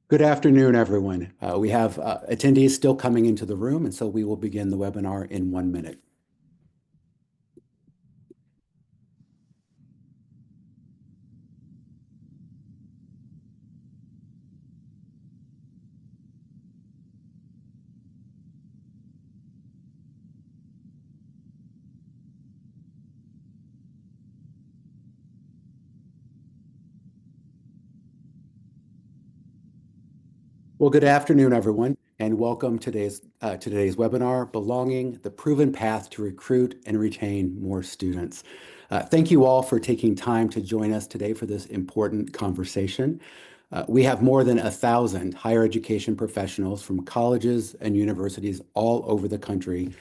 Good afternoon, everyone. We have attendees still coming into the room, and so we will begin the webinar in 1 minute. Well, good afternoon, everyone, and welcome to today's webinar, Belonging, the Proven Path to Recruit and Retain More Students. Thank you all for taking time to join us today for this important conversation. We have more than 1,000 higher education professionals from colleges and universities all over the country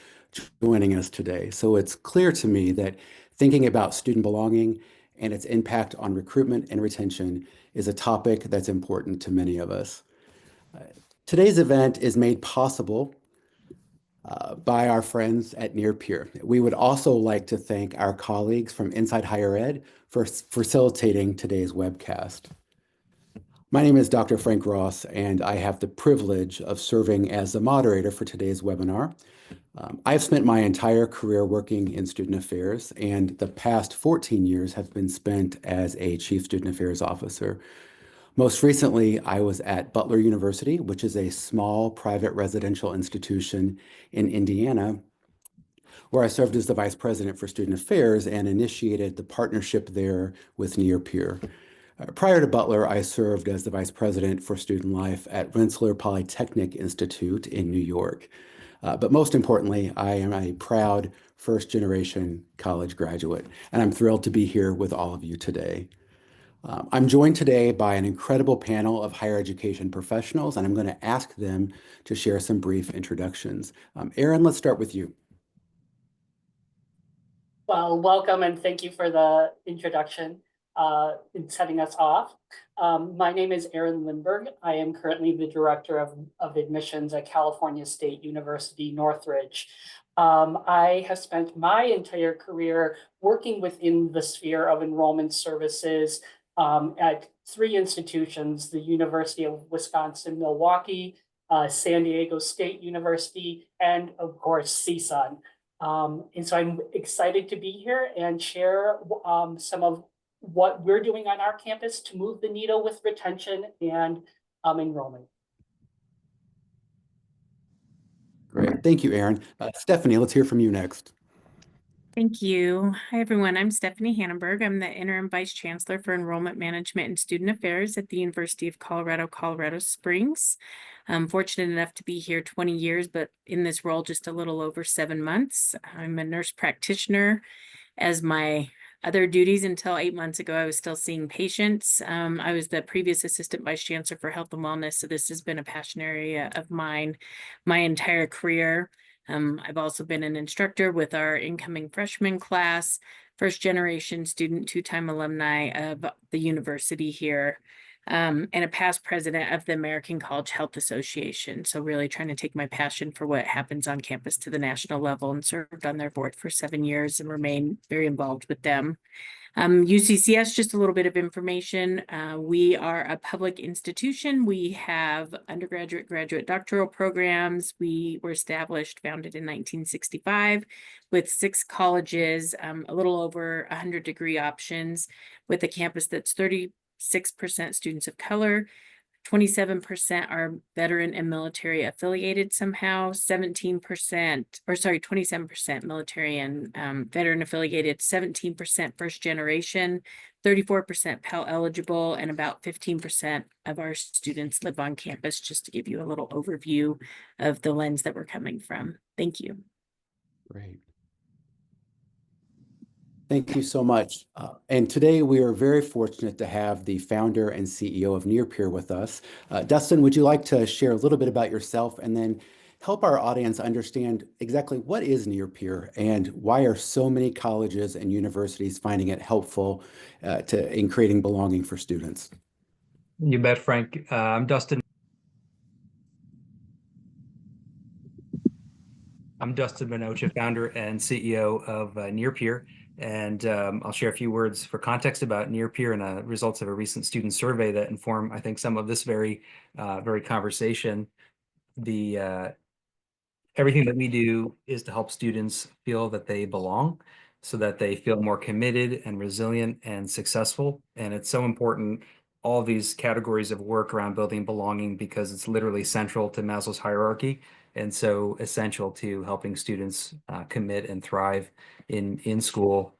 joining us today. So it's clear to me that thinking about student belonging and its impact on recruitment and retention is a topic that's important to many of us. Today's event is made possible by our friends at Nearpeer. We would also like to thank our colleagues from Inside Higher Ed for facilitating today's webcast. My name is Dr. Frank Ross, and I have the privilege of serving as the moderator for today's webinar. I've spent my entire career working in student affairs, and the past 14 years have been spent as a Chief Student Affairs Officer. Most recently, I was at Butler University, which is a small private residential institution in Indiana, where I served as the Vice President for Student Affairs and initiated the partnership there with Nearpeer. Prior to Butler, I served as the Vice President for Student Life at Rensselaer Polytechnic Institute in New York. But most importantly, I am a proud first-generation college graduate, and I'm thrilled to be here with all of you today. I'm joined today by an incredible panel of higher education professionals, and I'm going to ask them to share some brief introductions. Erin, let's start with you. Well, welcome and thank you for the introduction in setting us off. My name is Erin Lindberg. I am currently the Director of Admissions at California State University, Northridge. I have spent my entire career working within the sphere of enrollment services at three institutions: the University of Wisconsin-Milwaukee, San Diego State University, and of course, CSUN. And so I'm excited to be here and share some of what we're doing on our campus to move the needle with retention and enrollment. Great. Thank you, Erin. Stephanie, let's hear from you next. Thank you. Hi, everyone. I'm Stephanie Hannenberg. I'm the Interim Vice Chancellor for Enrollment Management and Student Affairs at the University of Colorado, Colorado Springs. I'm fortunate enough to be here 20 years, but in this role just a little over 7 months. I'm a nurse practitioner. As my other duties until 8 months ago, I was still seeing patients. I was the previous Assistant Vice Chancellor for Health and Wellness, so this has been a passion area of mine my entire career. I've also been an instructor with our incoming freshman class, first generation student, two-time alumni of the university here, and a past president of the American College Health Association. So really trying to take my passion for what happens on campus to the national level, and served on their board for 7 years and remain very involved with them. UCCS, just a little bit of information. We are a public institution. We have undergraduate, graduate, doctoral programs. We were founded in 1965 with 6 colleges, a little over 100 degree options, with a campus that's 36% students of color, 27% are veteran and military affiliated somehow, 27% military and veteran affiliated, 17% first generation, 34% Pell eligible, and about 15% of our students live on campus, just to give you a little overview of the lens that we're coming from. Thank you. Great. Thank you so much. And today we are very fortunate to have the founder and CEO of Nearpeer with us. Dustin, would you like to share a little bit about yourself and then help our audience understand exactly what is Nearpeer and why are so many colleges and universities finding it helpful in creating belonging for students? You bet, Frank. I'm Dustin. I'm Dustin Minocha, founder and CEO of Nearpeer. And I'll share a few words for context about Nearpeer and results of a recent student survey that inform, I think, some of this very conversation. Everything that we do is to help students feel that they belong, so that they feel more committed and resilient and successful. And it's so important, all of these categories of work around building belonging, because it's literally central to Maslow's hierarchy and so essential to helping students commit and thrive in school.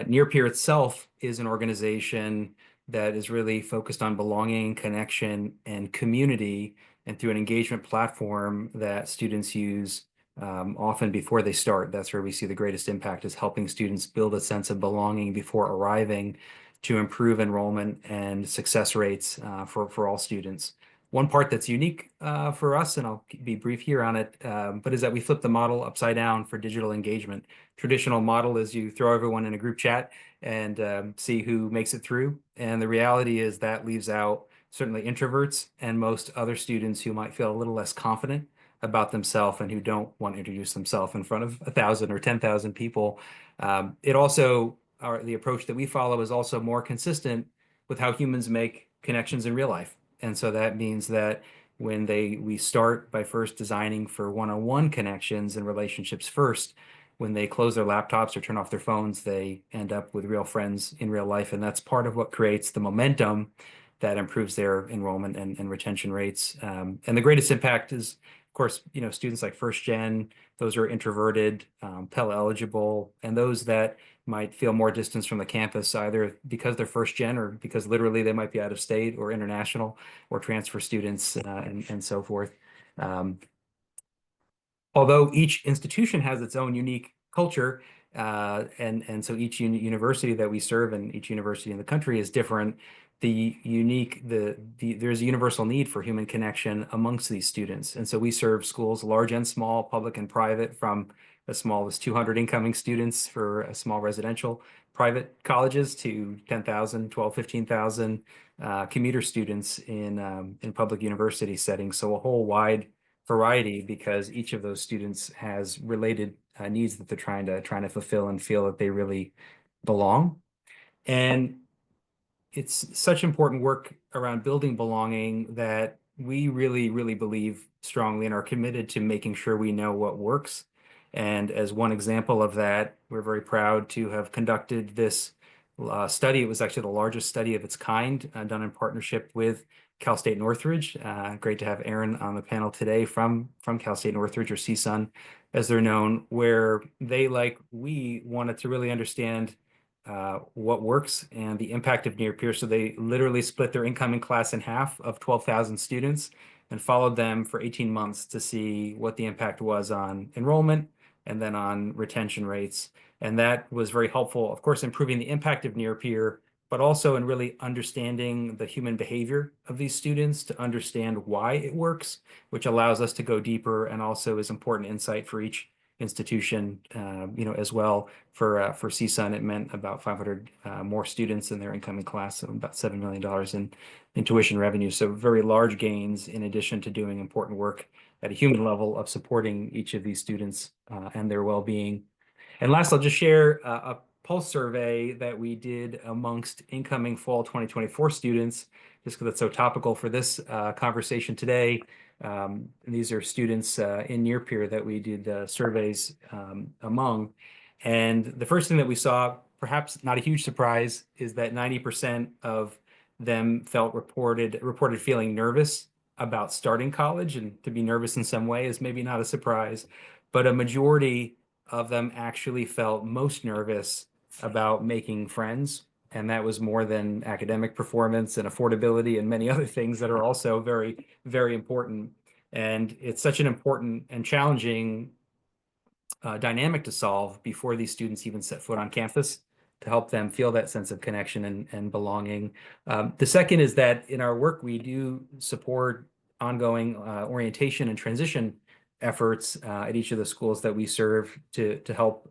Nearpeer itself is an organization that is really focused on belonging, connection, and community, and through an engagement platform that students use often before they start. That's where we see the greatest impact, is helping students build a sense of belonging before arriving, to improve enrollment and success rates for all students. One part that's unique for us, and I'll be brief here on it, but is that we flip the model upside down for digital engagement. Traditional model is you throw everyone in a group chat and see who makes it through. And the reality is that leaves out certainly introverts and most other students who might feel a little less confident about themselves and who don't want to introduce themselves in front of 1,000 or 10,000 people. The approach that we follow is also more consistent with how humans make connections in real life. And so that means that when we start by first designing for one-on-one connections and relationships first, when they close their laptops or turn off their phones, they end up with real friends in real life. And that's part of what creates the momentum that improves their enrollment and retention rates. And the greatest impact is, of course, students like first gen, those are introverted, Pell eligible, and those that might feel more distance from the campus, either because they're first gen or because literally they might be out of state or international or transfer students and so forth. Although each institution has its own unique culture, and so each university that we serve and each university in the country is different, there's a universal need for human connection amongst these students. And so we serve schools large and small, public and private, from as small as 200 incoming students for a small residential private colleges to 10,000, 12, 15,000 commuter students in public university settings. So a whole wide variety, because each of those students has related needs that they're trying to fulfill and feel that they really belong. And it's such important work around building belonging that we really, really believe strongly and are committed to making sure we know what works. And as one example of that, we're very proud to have conducted this study. It was actually the largest study of its kind, done in partnership with Cal State Northridge. Great to have Aaron on the panel today from Cal State Northridge, or CSUN as they're known, where they, like we, wanted to really understand what works and the impact of Nearpeer. So they literally split their incoming class in half of 12,000 students and followed them for 18 months to see what the impact was on enrollment and then on retention rates. And that was very helpful, of course, improving the impact of Nearpeer, but also in really understanding the human behavior of these students to understand why it works, which allows us to go deeper and also is important insight for each institution, as well. For CSUN, it meant about 500 more students in their incoming class, and about $7 million in tuition revenue. So very large gains, in addition to doing important work at a human level of supporting each of these students and their well-being. And last, I'll just share a pulse survey that we did amongst incoming fall 2024 students, just because it's so topical for this conversation today. These are students in Nearpeer that we did surveys among. And the first thing that we saw, perhaps not a huge surprise, is that 90% of them reported feeling nervous about starting college. And to be nervous in some way is maybe not a surprise, but a majority of them actually felt most nervous about making friends. And that was more than academic performance and affordability and many other things that are also very, very important. And it's such an important and challenging dynamic to solve before these students even set foot on campus, to help them feel that sense of connection and belonging. The second is that in our work, we do support ongoing orientation and transition efforts at each of the schools that we serve to help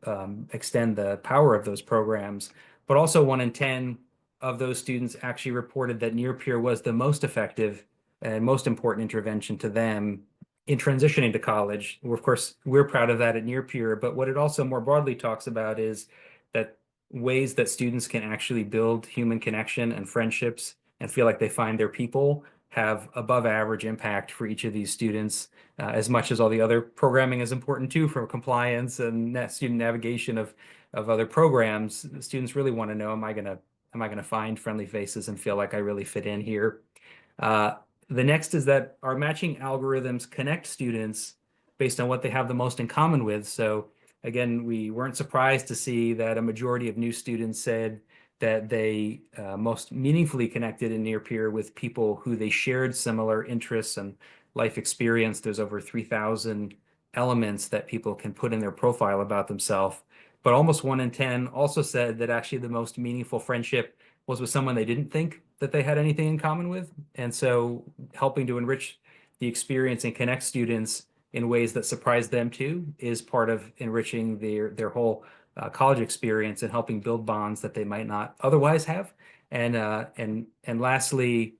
extend the power of those programs. But also 1 in 10 of those students actually reported that Nearpeer was the most effective and most important intervention to them in transitioning to college. Of course, we're proud of that at Nearpeer, but what it also more broadly talks about is that ways that students can actually build human connection and friendships and feel like they find their people have above average impact for each of these students, as much as all the other programming is important too, for compliance and student navigation of other programs. Students really want to know, am I gonna find friendly faces and feel like I really fit in here? The next is that our matching algorithms connect students based on what they have the most in common with. So again, we weren't surprised to see that a majority of new students said that they most meaningfully connected in Nearpeer with people who they shared similar interests and life experience. There's over 3,000 elements that people can put in their profile about themselves. But almost 1 in 10 also said that actually the most meaningful friendship was with someone they didn't think that they had anything in common with. And so helping to enrich the experience and connect students in ways that surprise them too is part of enriching their whole college experience and helping build bonds that they might not otherwise have. And lastly,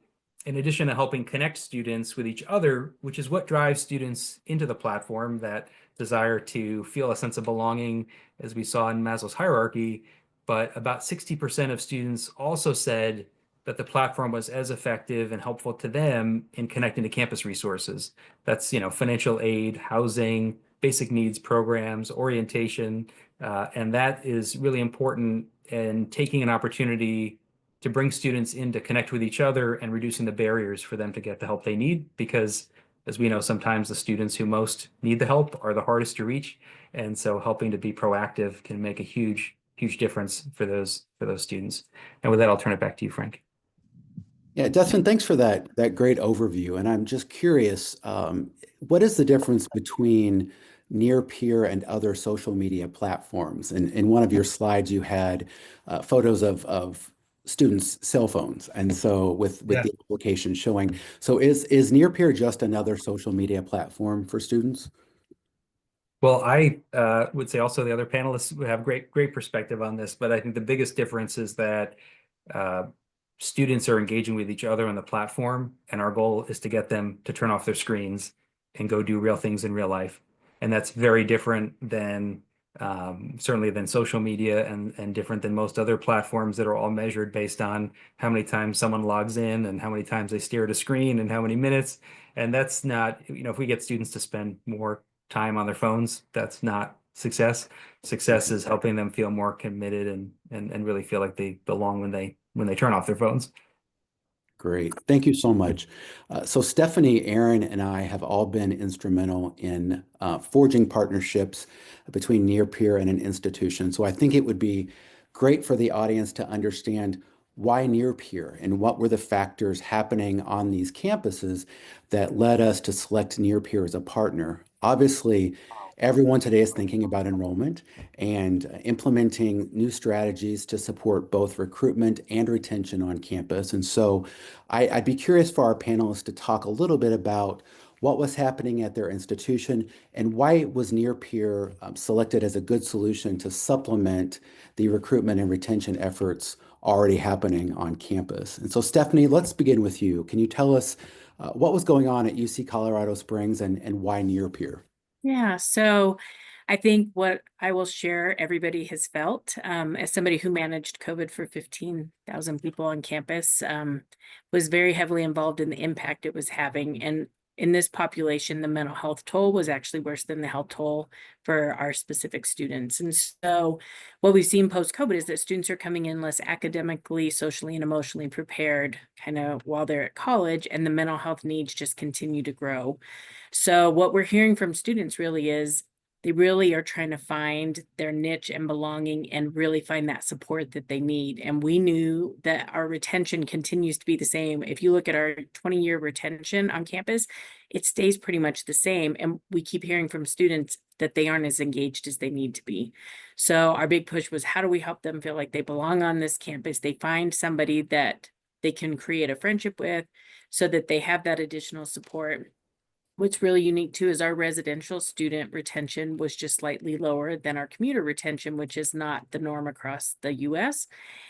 in addition to helping connect students with each other, which is what drives students into the platform, that desire to feel a sense of belonging, as we saw in Maslow's hierarchy, but about 60% of students also said that the platform was as effective and helpful to them in connecting to campus resources. That's, financial aid, housing, basic needs programs, orientation, and that is really important in taking an opportunity to bring students in to connect with each other and reducing the barriers for them to get the help they need. Because as we know, sometimes the students who most need the help are the hardest to reach. And so helping to be proactive can make a huge, huge difference for those students. And with that, I'll turn it back to you, Frank. Yeah, Dustin, thanks for that great overview. And I'm just curious, what is the difference between Nearpeer and other social media platforms? And in one of your slides, you had photos of students' cell phones, and so with Yeah. the application showing. So is Nearpeer just another social media platform for students? Well, I would say also the other panelists would have great perspective on this, but I think the biggest difference is that uh, students are engaging with each other on the platform, and our goal is to get them to turn off their screens and go do real things in real life. And that's very different than certainly than social media and different than most other platforms that are all measured based on how many times someone logs in and how many times they stare at a screen and how many minutes. And that's not, if we get students to spend more time on their phones, that's not success. Success is helping them feel more committed and really feel like they belong when they turn off their phones. Great. Thank you so much. So Stephanie, Aaron, and I have all been instrumental in forging partnerships between Nearpeer and an institution. So I think it would be great for the audience to understand why Nearpeer and what were the factors happening on these campuses that led us to select Nearpeer as a partner. Obviously, everyone today is thinking about enrollment and implementing new strategies to support both recruitment and retention on campus. And so I'd be curious for our panelists to talk a little bit about what was happening at their institution and why was Nearpeer selected as a good solution to supplement the recruitment and retention efforts already happening on campus. And so Stephanie, let's begin with you. Can you tell us what was going on at UC Colorado Springs and why Nearpeer? Yeah, so I think what I will share, everybody has felt, as somebody who managed COVID for 15,000 people on campus, was very heavily involved in the impact it was having. And in this population, the mental health toll was actually worse than the health toll for our specific students. And so what we've seen post-COVID is that students are coming in less academically, socially, and emotionally prepared kind of while they're at college, and the mental health needs just continue to grow. So what we're hearing from students really is they really are trying to find their niche and belonging and really find that support that they need. And we knew that our retention continues to be the same. If you look at our 20-year retention on campus, it stays pretty much the same. And we keep hearing from students that they aren't as engaged as they need to be. So our big push was, how do we help them feel like they belong on this campus? They find somebody that they can create a friendship with so that they have that additional support. What's really unique too is our residential student retention was just slightly lower than our commuter retention, which is not the norm across the US.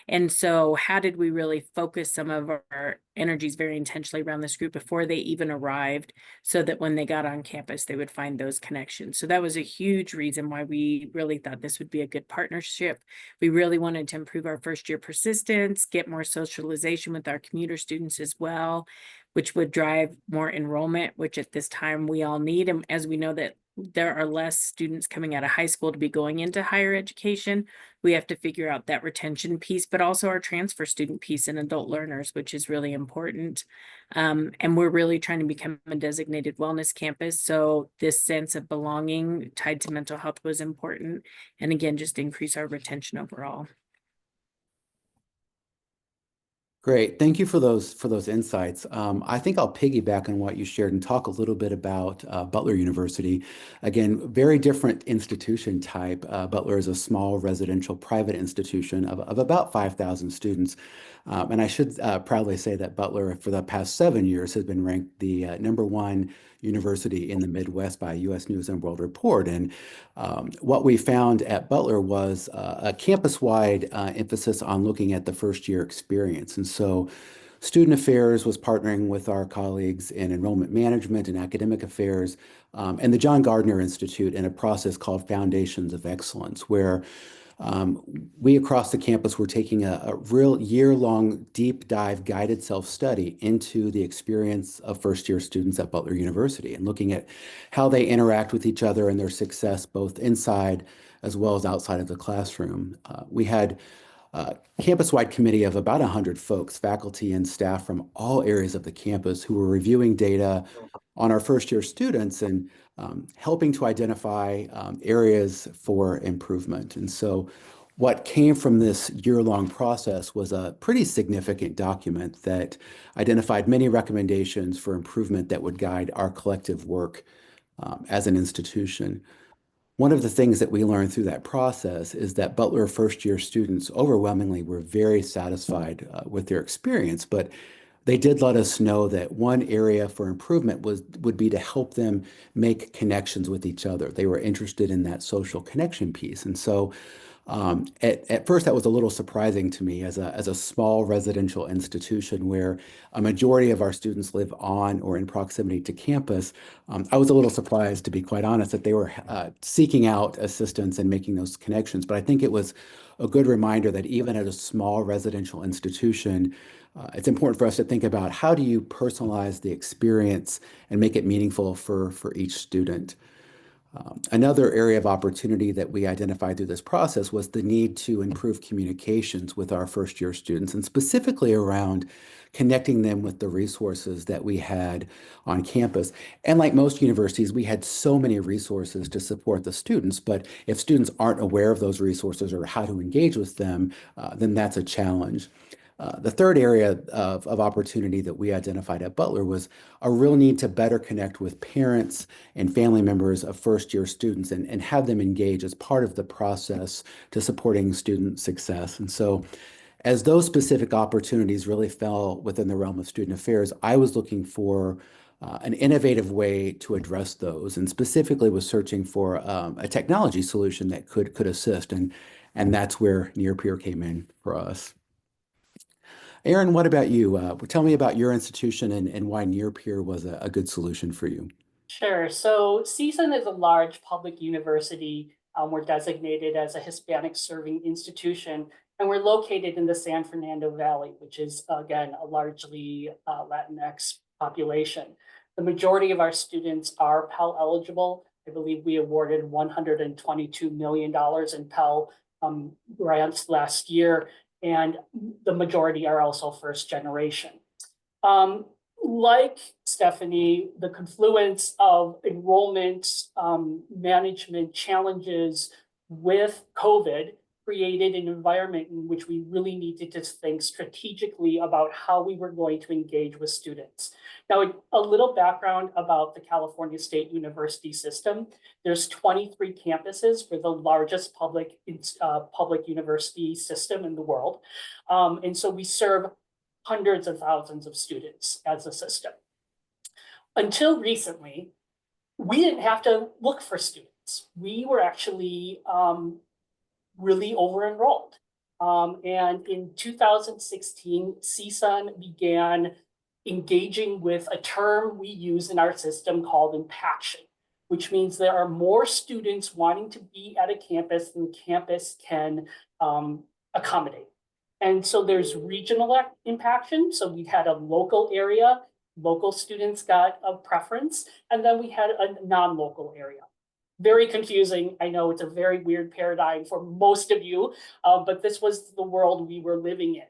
And so how did we really focus some of our energies very intentionally around this group before they even arrived, so that when they got on campus, they would find those connections. So that was a huge reason why we really thought this would be a good partnership. We really wanted to improve our first year persistence, get more socialization with our commuter students as well, which would drive more enrollment, which at this time we all need. And as we know that there are less students coming out of high school to be going into higher education, we have to figure out that retention piece, but also our transfer student piece and adult learners, which is really important. And we're really trying to become a designated wellness campus. So this sense of belonging tied to mental health was important. And again, just increase our retention overall. Great. Thank you for those insights. I think I'll piggyback on what you shared and talk a little bit about Butler University. Again, very different institution type. Butler is a small residential private institution of about 5,000 students. And I should proudly say that Butler, for the past 7 years, has been ranked the #1 university in the Midwest by U.S. News and World Report. And what we found at Butler was a campus-wide emphasis on looking at the first year experience. And so Student Affairs was partnering with our colleagues in enrollment management and academic affairs, and the John Gardner Institute in a process called Foundations of Excellence, where we across the campus were taking a real year-long deep dive guided self-study into the experience of first-year students at Butler University and looking at how they interact with each other and their success both inside as well as outside of the classroom. We had a campus-wide committee of about 100 folks, faculty and staff from all areas of the campus, who were reviewing data on our first-year students and helping to identify areas for improvement. And so what came from this year-long process was a pretty significant document that identified many recommendations for improvement that would guide our collective work as an institution. One of the things that we learned through that process is that Butler first-year students overwhelmingly were very satisfied with their experience, but they did let us know that one area for improvement would be to help them make connections with each other. They were interested in that social connection piece. And so at first, that was a little surprising to me as a small residential institution where a majority of our students live on or in proximity to campus. I was a little surprised, to be quite honest, that they were seeking out assistance and making those connections. But I think it was a good reminder that even at a small residential institution, it's important for us to think about how do you personalize the experience and make it meaningful for each student. Another area of opportunity that we identified through this process was the need to improve communications with our first year students, and specifically around connecting them with the resources that we had on campus. And like most universities, we had so many resources to support the students, but if students aren't aware of those resources or how to engage with them, then that's a challenge. The third area of opportunity that we identified at Butler was a real need to better connect with parents and family members of first-year students and have them engage as part of the process to supporting student success. And so as those specific opportunities really fell within the realm of student affairs, I was looking for an innovative way to address those, and specifically was searching for a technology solution that could assist. And that's where Nearpeer came in for us. Aaron, what about you? Tell me about your institution and why Nearpeer was a good solution for you. Sure. So CSUN is a large public university. We're designated as a Hispanic serving institution, and we're located in the San Fernando Valley, which is, again, a largely Latinx population. The majority of our students are Pell eligible. I believe we awarded $122 million in Pell grants last year, and the majority are also first generation. Like Stephanie, the confluence of enrollment management challenges with COVID created an environment in which we really needed to think strategically about how we were going to engage with students. Now, a little background about the California State University system. There's 23 campuses. We're the largest public university system in the world. And so we serve hundreds of thousands of students as a system. Until recently, we didn't have to look for students. We were actually really over-enrolled. And in 2016, CSUN began engaging with a term we use in our system called impaction, which means there are more students wanting to be at a campus than the campus can accommodate. And so there's regional impaction. So we had a local area, local students got a preference, and then we had a non-local area. Very confusing. I know it's a very weird paradigm for most of you, but this was the world we were living in.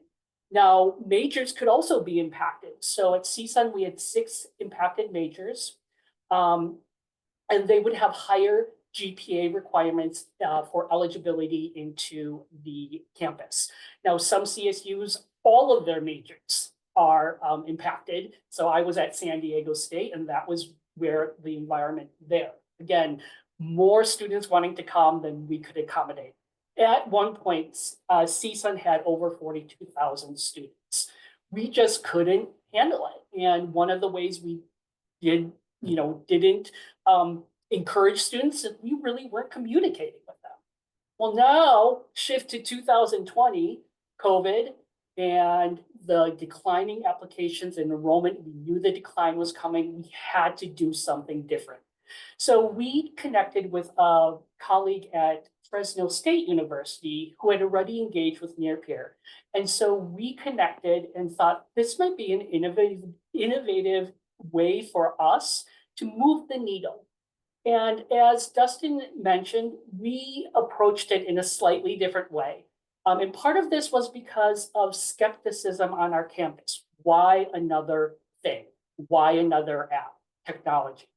Now, majors could also be impacted. So at CSUN, we had 6 impacted majors, and they would have higher GPA requirements for eligibility into the campus. Now, some CSUs, all of their majors are impacted. So I was at San Diego State, and that was where the environment there. Again, more students wanting to come than we could accommodate. At one point, CSUN had over 42,000 students. We just couldn't handle it. And one of the ways we didn't encourage students is we really weren't communicating with them. Well, now shift to 2020, COVID, and the declining applications and enrollment, we knew the decline was coming. We had to do something different. So we connected with a colleague at Fresno State University who had already engaged with Nearpeer. And so we connected and thought this might be an innovative way for us to move the needle. And as Dustin mentioned, we approached it in a slightly different way. And part of this was because of skepticism on our campus. Why another thing? Why another app technology?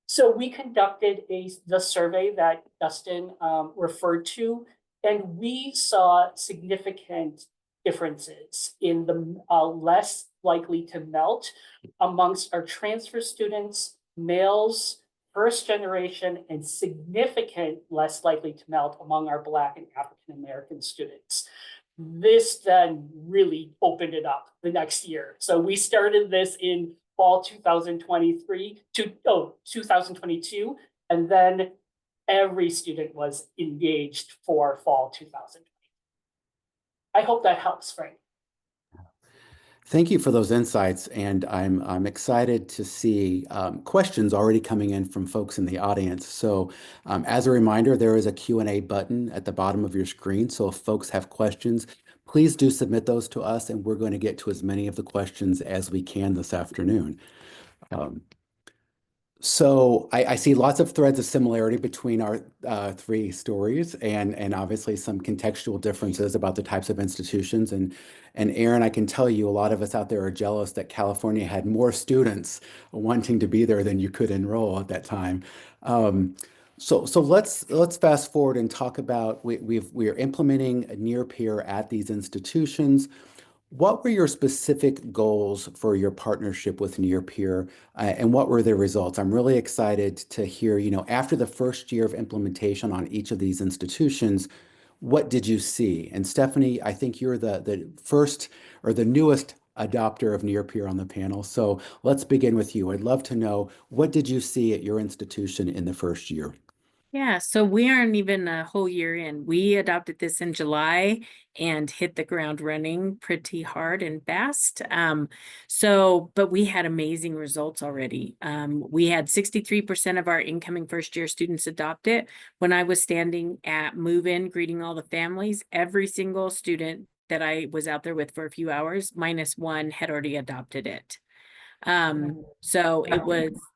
So we conducted the survey that Dustin referred to, and we saw significant differences in the less likely to melt amongst our transfer students, males, first generation, and significant less likely to melt among our Black and African American students. This then really opened it up the next year. So we started this in fall 2022, and then every student was engaged for fall 2020. I hope that helps, Frank. Thank you for those insights, and I'm excited to see questions already coming in from folks in the audience. So as a reminder, there is a Q&A button at the bottom of your screen. So if folks have questions, please do submit those to us, and we're going to get to as many of the questions as we can this afternoon. So I see lots of threads of similarity between our 3 stories, and obviously some contextual differences about the types of institutions. And Aaron, I can tell you a lot of us out there are jealous that California had more students wanting to be there than you could enroll at that time. So let's fast forward and talk about we are implementing Nearpeer at these institutions. What were your specific goals for your partnership with Nearpeer, and what were the results? I'm really excited to hear, after the first year of implementation on each of these institutions, what did you see? And Stephanie, I think you're the first or the newest adopter of Nearpeer on the panel. So let's begin with you. I'd love to know, what did you see at your institution in the first year? Yeah, so we aren't even a whole year in. We adopted this in July and hit the ground running pretty hard and fast. But we had amazing results already. We had 63% of our incoming first year students adopt it. When I was standing at move-in, greeting all the families, every single student that I was out there with for a few hours, -1, had already adopted it. So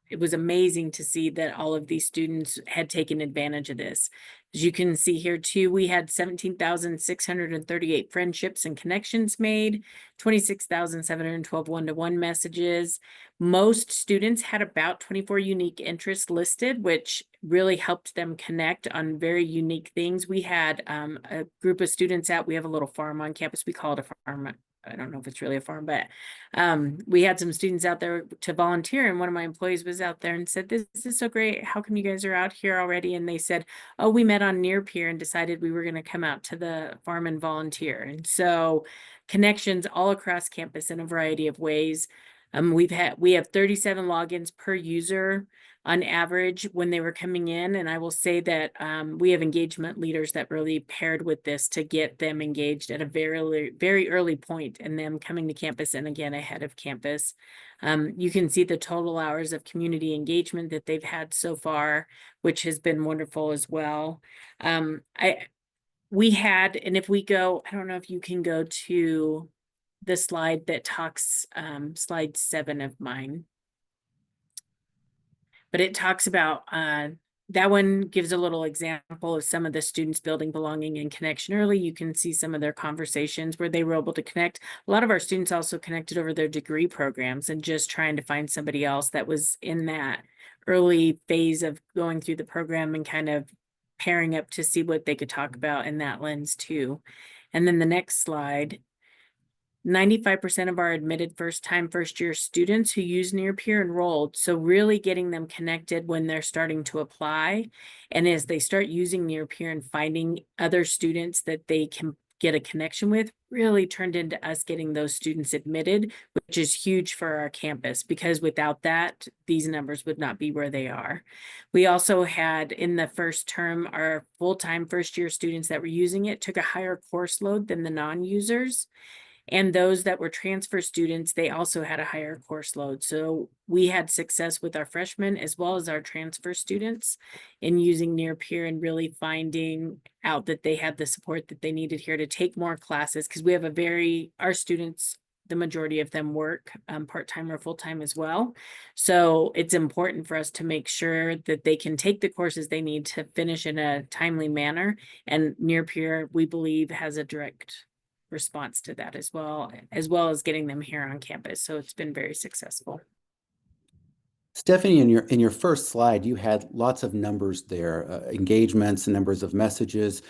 it was amazing to see that all of these students had taken advantage of this. As you can see here too, we had 17,638 friendships and connections made, 26,712 one-to-one messages. Most students had about 24 unique interests listed, which really helped them connect on very unique things. We had a group of students out. We have a little farm on campus. We call it a farm. I don't know if it's really a farm, but we had some students out there to volunteer, and one of my employees was out there and said, "This is so great. How come you guys are out here already?" And they said, "Oh, we met on Nearpeer and decided we were going to come out to the farm and volunteer." And so connections all across campus in a variety of ways. We have 37 logins per user on average when they were coming in. And I will say that we have engagement leaders that really paired with this to get them engaged at a very early point and them coming to campus and again ahead of campus. You can see the total hours of community engagement that they've had so far, which has been wonderful as well. We had, and if we go, I don't know if you can go to the slide that talks, slide 7 of mine. But it talks about, that one gives a little example of some of the students building belonging and connection early. You can see some of their conversations where they were able to connect. A lot of our students also connected over their degree programs and just trying to find somebody else that was in that early phase of going through the program and kind of pairing up to see what they could talk about in that lens too. And then the next slide, 95% of our admitted first year students who use Nearpeer enrolled. So really getting them connected when they're starting to apply. And as they start using Nearpeer and finding other students that they can get a connection with, really turned into us getting those students admitted, which is huge for our campus, because without that, these numbers would not be where they are. We also had in the first term, our full-time first year students that were using it took a higher course load than the non-users. And those that were transfer students, they also had a higher course load. So we had success with our freshmen as well as our transfer students in using Nearpeer and really finding out that they had the support that they needed here to take more classes, because we have our students, the majority of them work part-time or full-time as well. So it's important for us to make sure that they can take the courses they need to finish in a timely manner. And Nearpeer, we believe, has a direct response to that as well as getting them here on campus. So it's been very successful. Stephanie, in your first slide, you had lots of numbers there, engagements, numbers of messages.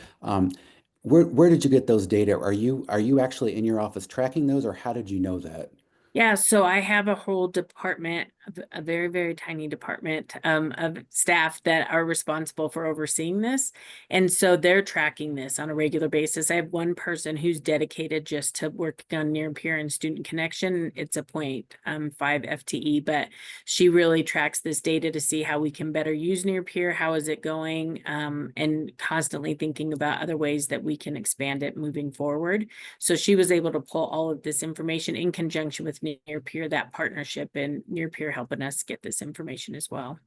Where did you get those data? Are you actually in your office tracking those, or how did you know that? Yeah, so I have a whole department, a very tiny department of staff that are responsible for overseeing this. And so they're tracking this on a regular basis. I have one person who's dedicated just to working on Nearpeer and student connection. It's a 0.5 FTE, but she really tracks this data to see how we can better use Nearpeer, how is it going, and constantly thinking about other ways that we can expand it moving forward. So she was able to pull all of this information in conjunction with Nearpeer, that partnership, and Nearpeer helping us get this information as well.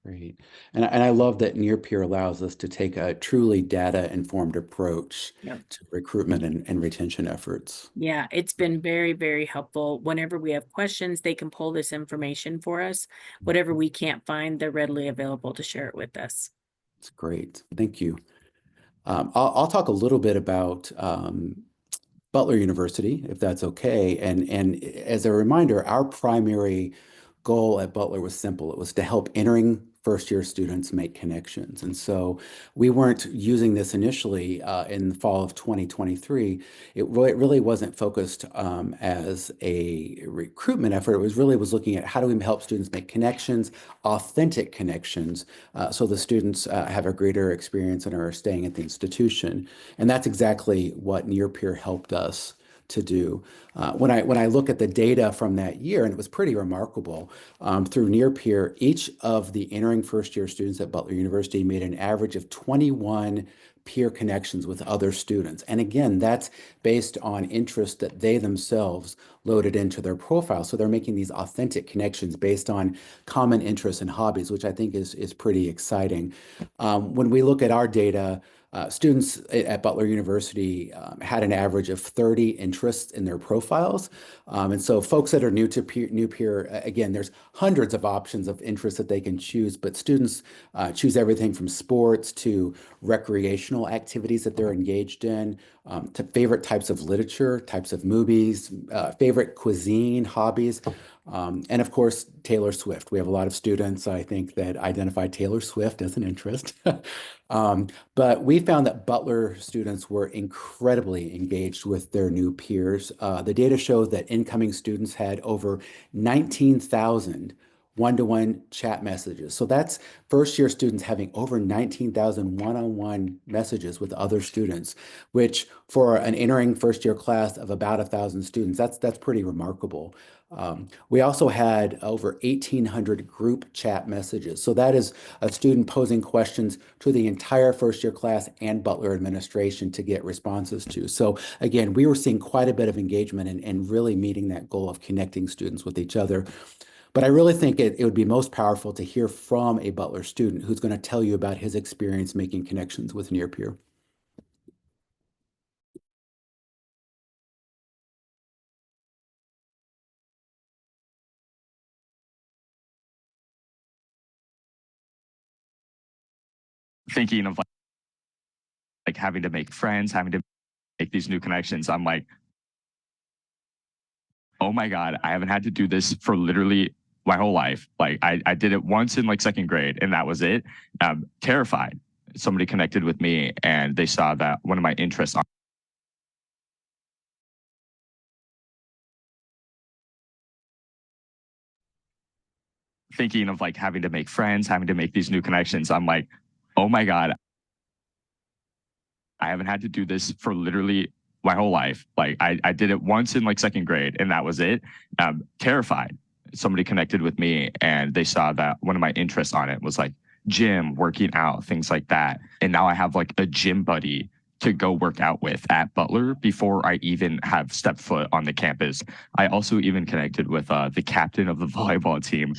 Great. And I love that Nearpeer allows us to take a truly data-informed approach to recruitment and retention efforts. Yeah, it's been very helpful. Whenever we have questions, they can pull this information for us. Whatever we can't find, they're readily available to share it with us. That's great. Thank you. I'll talk a little bit about Butler University, if that's okay. And as a reminder, our primary goal at Butler was simple. It was to help entering first-year students make connections. And so we weren't using this initially in the fall of 2023. It really wasn't focused as a recruitment effort. It was looking at how do we help students make connections, authentic connections, so the students have a greater experience and are staying at the institution. And that's exactly what Nearpeer helped us to do. When I look at the data from that year, and it was pretty remarkable, through Nearpeer, each of the entering first-year students at Butler University made an average of 21 peer connections with other students. And again, that's based on interest that they themselves loaded into their profile. So they're making these authentic connections based on common interests and hobbies, which I think is pretty exciting. When we look at our data, students at Butler University had an average of 30 interests in their profiles. And so folks that are new to Nearpeer, again, there's hundreds of options of interests that they can choose, but students choose everything from sports to recreational activities that they're engaged in, to favorite types of literature, types of movies, favorite cuisine, hobbies. And of course, Taylor Swift. We have a lot of students, I think, that identify Taylor Swift as an interest. But we found that Butler students were incredibly engaged with their new peers. The data shows that incoming students had over 19,000 one-to-one chat messages. So that's first-year students having over 19,000 one-on-one messages with other students, which for an entering first-year class of about 1,000 students, that's pretty remarkable. We also had over 1,800 group chat messages. So that is a student posing questions to the entire first year class and Butler administration to get responses to. So again, we were seeing quite a bit of engagement and really meeting that goal of connecting students with each other. But I really think it would be most powerful to hear from a Butler student who's going to tell you about his experience making connections with Nearpeer. Thinking of like having to make friends, having to make these new connections, I'm like, oh my God, I haven't had to do this for literally my whole life. Like I did it once in like second grade and that was it. Terrified. Somebody connected with me and they saw that one of my interests thinking of like having to make friends, having to make these new connections. I'm like, oh my God, I haven't had to do this for literally my whole life. Like I did it once in like second grade and that was it. Terrified. Somebody connected with me and they saw that one of my interests on it was like gym, working out, things like that. And now I have like a gym buddy to go work out with at Butler before I even have stepped foot on the campus. I also even connected with the captain of the volleyball team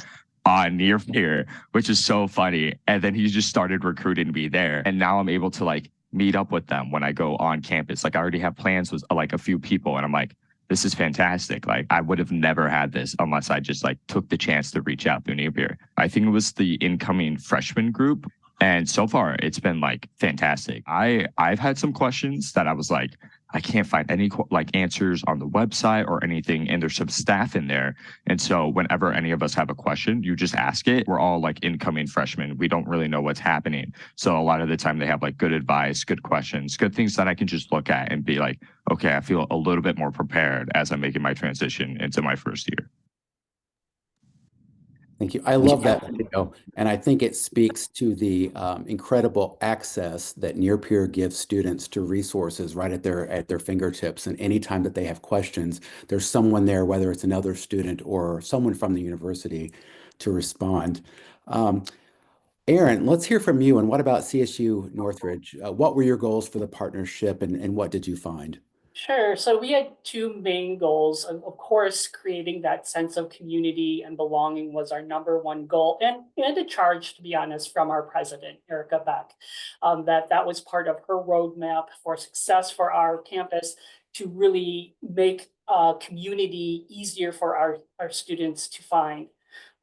on Nearpeer, which is so funny. And then he just started recruiting me there. And now I'm able to like meet up with them when I go on campus. Like I already have plans with like a few people and I'm like, this is fantastic. Like I would have never had this unless I just like took the chance to reach out through Nearpeer. I think it was the incoming freshman group. And so far it's been like fantastic. I've had some questions that I was like, I can't find any like answers on the website or anything. And there's some staff in there. And so whenever any of us have a question, you just ask it. We're all like incoming freshmen. We don't really know what's happening. So a lot of the time they have like good advice, good questions, good things that I can just look at and be like, okay, I feel a little bit more prepared as I'm making my transition into my first year. Thank you. I love that video, and I think it speaks to the incredible access that Nearpeer gives students to resources right at their fingertips. And anytime that they have questions, there's someone there, whether it's another student or someone from the university, to respond. Aaron, let's hear from you. And what about CSU Northridge? What were your goals for the partnership, and what did you find? Sure. So we had two main goals. Of course, creating that sense of community and belonging was our number one goal, and a charge, to be honest, from our president, Erica Beck, that was part of her roadmap for success for our campus to really make community easier for our students to find.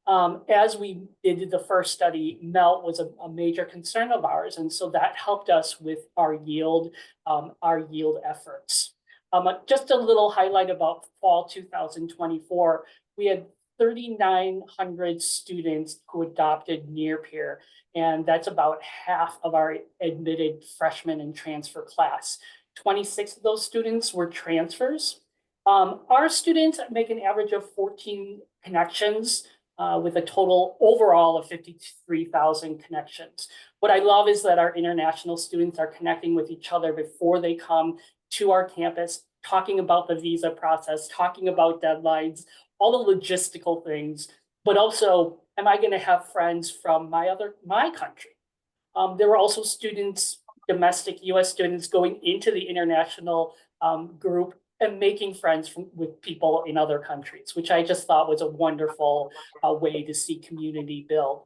As we did the first study, melt was a major concern of ours, and so that helped us with our yield efforts. Just a little highlight about fall 2024, we had 3,900 students who adopted Nearpeer, and that's about half of our admitted freshman and transfer class. 26 of those students were transfers. Our students make an average of 14 connections with a total overall of 53,000 connections. What I love is that our international students are connecting with each other before they come to our campus, talking about the visa process, talking about deadlines, all the logistical things, but also, am I going to have friends from my country? There were also students, domestic US students, going into the international group and making friends with people in other countries, which I just thought was a wonderful way to see community build.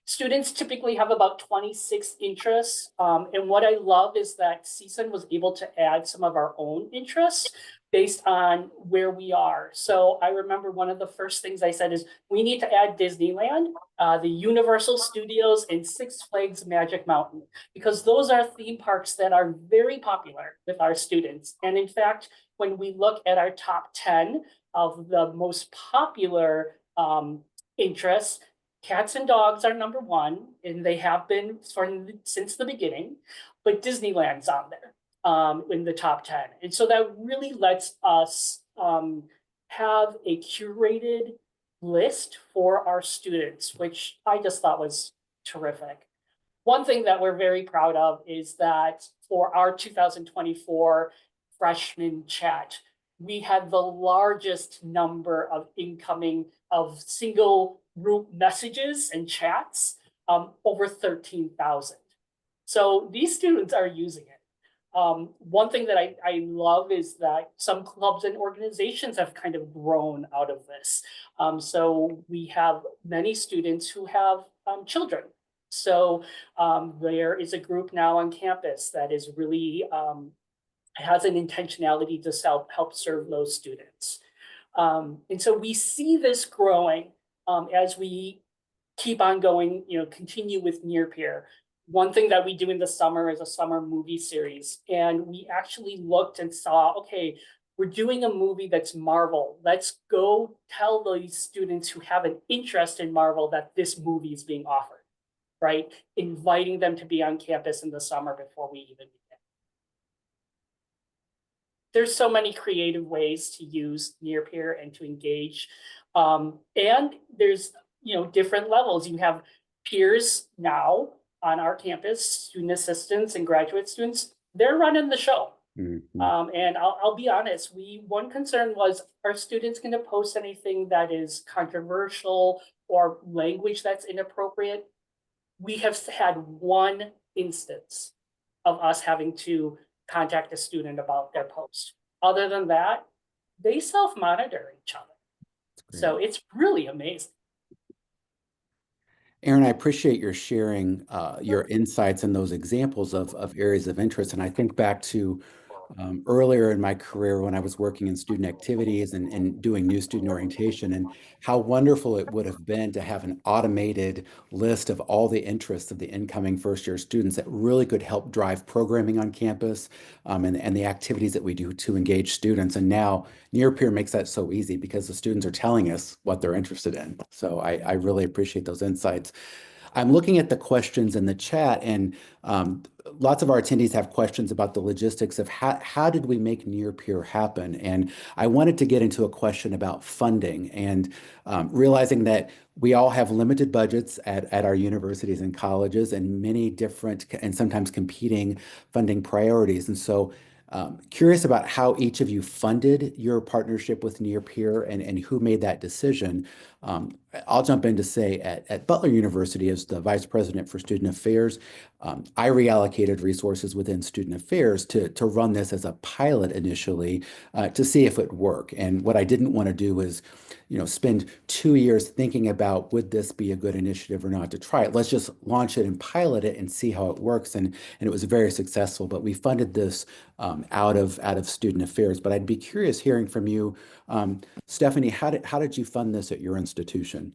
Students typically have about 26 interests. And what I love is that CSUN was able to add some of our own interests based on where we are. So I remember one of the first things I said is we need to add Disneyland, the Universal Studios, and Six Flags Magic Mountain, because those are theme parks that are very popular with our students. And in fact, when we look at our top 10 of the most popular interests, cats and dogs are number one, and they have been since the beginning, but Disneyland's on there in the top 10. And so that really lets us have a curated list for our students, which I just thought was terrific. One thing that we're very proud of is that for our 2024 freshman chat, we had the largest number of incoming of single group messages and chats, over 13,000. So these students are using it. One thing that I love is that some clubs and organizations have kind of grown out of this. So we have many students who have children. So there is a group now on campus that is really has an intentionality to help serve those students. And so we see this growing as we keep on going, continue with Nearpeer. One thing that we do in the summer is a summer movie series. And we actually looked and saw, okay, we're doing a movie that's Marvel. Let's go tell these students who have an interest in Marvel that this movie is being offered, right? Inviting them to be on campus in the summer before we even begin. There's so many creative ways to use Nearpeer and to engage. And there's, different levels. You have peers now on our campus, student assistants and graduate students, they're running the show. Mm-hmm. And I'll be honest, one concern was, are students going to post anything that is controversial or language that's inappropriate? We have had one instance of us having to contact a student about their post. Other than that, they self-monitor each other. So it's really amazing. Aaron, I appreciate your sharing your insights and those examples of areas of interest. And I think back to earlier in my career when I was working in student activities and doing new student orientation, and how wonderful it would have been to have an automated list of all the interests of the incoming first-year students that really could help drive programming on campus and the activities that we do to engage students. And now Nearpeer makes that so easy because the students are telling us what they're interested in. So I really appreciate those insights. I'm looking at the questions in the chat, and lots of our attendees have questions about the logistics of how did we make Nearpeer happen? And I wanted to get into a question about funding and realizing that we all have limited budgets at our universities and colleges and many different and sometimes competing funding priorities. And so curious about how each of you funded your partnership with Nearpeer and who made that decision. I'll jump in to say at Butler University, as the Vice President for Student Affairs, I reallocated resources within Student Affairs to run this as a pilot initially to see if it would work. And what I didn't want to do is, spend 2 years thinking about would this be a good initiative or not to try it. Let's just launch it and pilot it and see how it works. And it was very successful. But we funded this out of Student Affairs. But I'd be curious hearing from you, Stephanie, how did you fund this at your institution?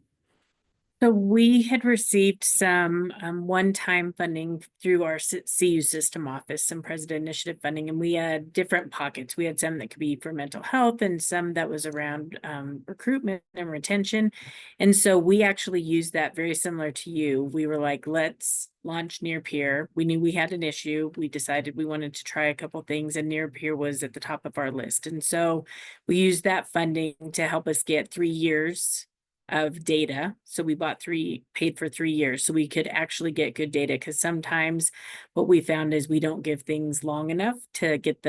So we had received some one-time funding through our CU system office, some president initiative funding, and we had different pockets. We had some that could be for mental health and some that was around recruitment and retention. And so we actually used that very similar to you. We were like, let's launch Nearpeer. We knew we had an issue. We decided we wanted to try a couple things, and Nearpeer was at the top of our list. And so we used that funding to help us get 3 years of data. So we paid for 3 years so we could actually get good data, because sometimes what we found is we don't give things long enough to get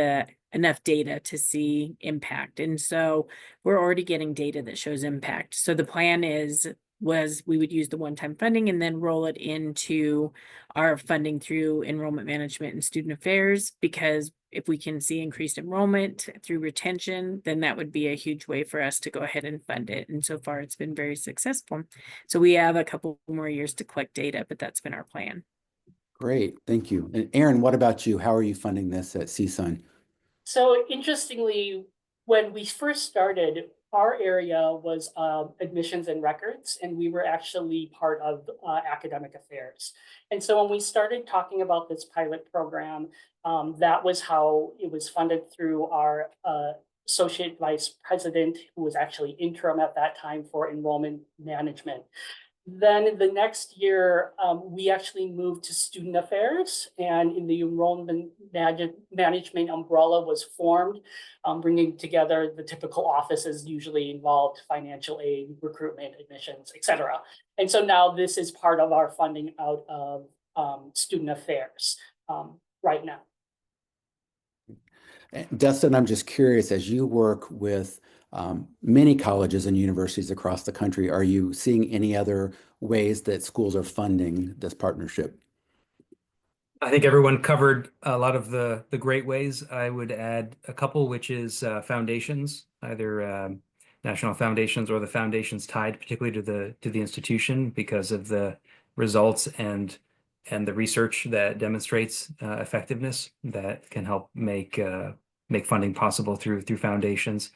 enough data to see impact. And so we're already getting data that shows impact. So the plan was we would use the one-time funding and then roll it into our funding through enrollment management and student affairs, because if we can see increased enrollment through retention, then that would be a huge way for us to go ahead and fund it. And so far it's been very successful. So we have a couple more years to collect data, but that's been our plan. Great, thank you. And Aaron, what about you? How are you funding this at CSUN? So interestingly, when we first started, our area was admissions and records, and we were actually part of academic affairs. And so when we started talking about this pilot program, that was how it was funded through our associate vice president, who was actually interim at that time for enrollment management. Then the next year, we actually moved to student affairs, and in the enrollment management umbrella was formed, bringing together the typical offices usually involved: financial aid, recruitment, admissions, etc. And so now this is part of our funding out of student affairs right now. Dustin, I'm just curious, as you work with many colleges and universities across the country, are you seeing any other ways that schools are funding this partnership? I think everyone covered a lot of the great ways. I would add a couple, which is foundations, either national foundations or the foundations tied particularly to the institution because of the results and the research that demonstrates effectiveness that can help make funding possible through foundations.